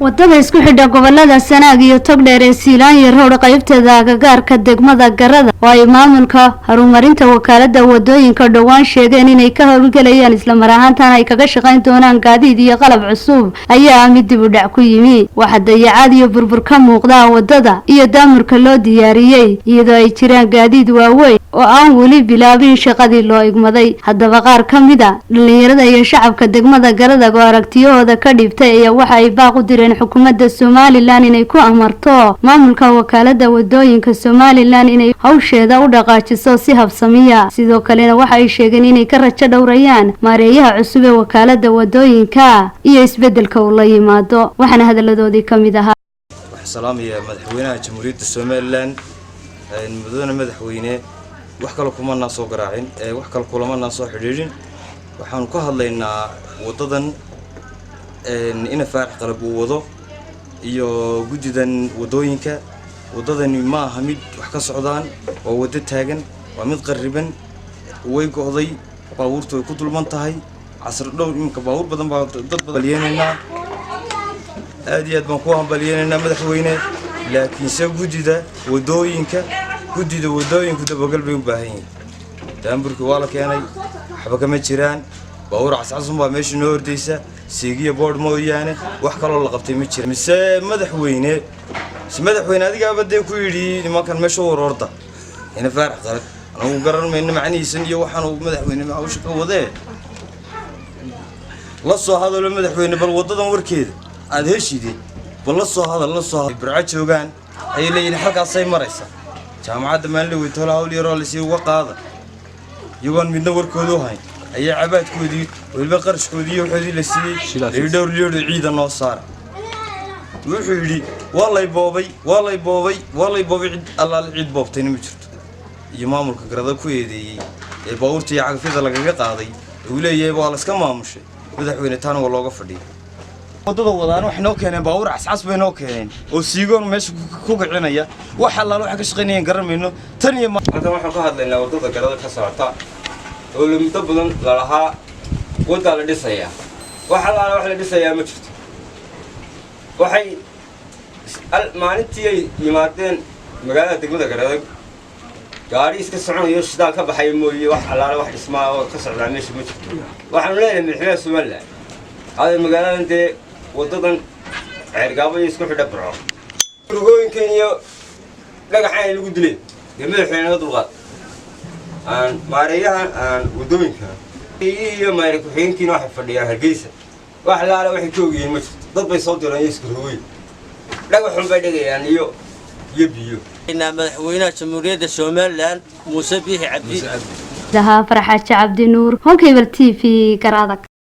wadada isku xidha gobolada sanaag iyo togdheer ee siilaan iyo rood qaybteeda agagaarka degmada garada oo ay maamulka horumarinta wakaalada wadooyinka dhawaan sheegeen inay ka howlgalayaan isla mar ahaantaana ay kaga shaqayn doonaan gaadiid iyo qalab cusub ayaa mid dib u dhac ku yimi waxa dayacaad iyo burbur ka muuqda wadada iyo daamurka loo diyaariyay iyadoo ay jiraan gaadiid waaweyn oo aan weli bilaabin shaqadii loo igmaday haddaba qaar ka mid ah dhalinyarada iyo shacabka degmada garada oo aragtiyahooda ka dhibtay ayaa waxa ay baaq u direen xukuumadda Somaliland inay ku amarto maamulka wakaalada wadooyinka Somaliland inay hawsheeda u dhaqaajiso si habsamiya sidoo kalena waxa ay sheegeen inay ka rajo dhowrayaan maareeyaha cusub ee wakaalada wadooyinka iyo isbedelka uu la yimaado waxana hadaladoodii ka mid ahaa salaamiya madaxweynaha jamhuuriyadda Somaliland mudane madaxweyne wax kale kuma soo garaacin wax kale kulama soo xidhiidhin waxaan ku hadlaynaa wadadan ina farax qalab uu wado iyo gudidan wadooyinka wadadani ma aha mid wax ka socdaan waa wada taagan waa mid qariban way go'day baabuurtu way ku dulman tahay casr dhow imka baabuur badan baa dad badan aad iyo aad baan ku hambalyeynaa madaxweyne laakiin se gudida wadooyinka dabagal bay u baahan yihiin daamburka waa la keenay waxba kama jiraan baabuur cascasun baa meesha noo ordaysa siigiya board mooyaane wax kaloo la qabtay ma jira mise madaxweyne adigaaba dee ku yidhi nimankan meesha warorda ina farax qalad anagu garan mayno macnihiisan iyo waxaan uu madaxweyne hawsha ka wadee la soo hadalo madaxweyne bal wadadan warkeeda aad heshidee bal la soo hadal burca joogaan ay leeyihiin halkaasay maraysa jaamacadda maalinle weytoola hawl yaroo la sii uga qaada iyagoon midna warkooda u hayn ayaa cabaadkoodii weliba qarashkoodii iyo waxoodii la siiyey dhowr liidho ciida noo saara wuxuu yidhi waa lay boobay cid allaale cid boobtayna ma jirto iyo maamulka garada ku eedeeyey ee baabuurta iyo cagafyada lagaga qaaday uu leeyahay waa la iska maamushay madaxweyne taana waa looga fadhiyay wadada wadaan wax noo keeneen baabuur cascas bay noo keeneen oo siigoon meesha ku kicinaya wax allaale waxa ka shaqaynayeen garanayno tan iyo maanta waxaan ka hadlaynaa wadada garada ka socota oo muddo badan la lahaa wada la dhisaya wax la dhisayaa ma jirto waxay maalintii ay yimaadeen magaalada degmada garada gaari iska soconayo shidaal ka baxay mooyee wax allaale wax dhismaa oo ka socda meesha ma jirto waxaan leeyahay madaxweynaha Somaliland hada magaaladan dee wadadan ceergaabo iyo isku xidha burco rugooyinkan iyo dhagaxaan lagu dilay dee madaxweynaha dulqaad aan maareeyaha wadooyinka iyo maareey ku xigeenkiina waxa fadhiya Hargeysa wax laala waxay joogayeen ma jirto dad bay soo direen isku rugooyin dhagaxun bay dhigayaan iyo biyo ina madaxweynaha jamhuuriyadda Somaliland Muuse Biixi Cabdi daha farax xaji cabdi nuur honkeybar TV garada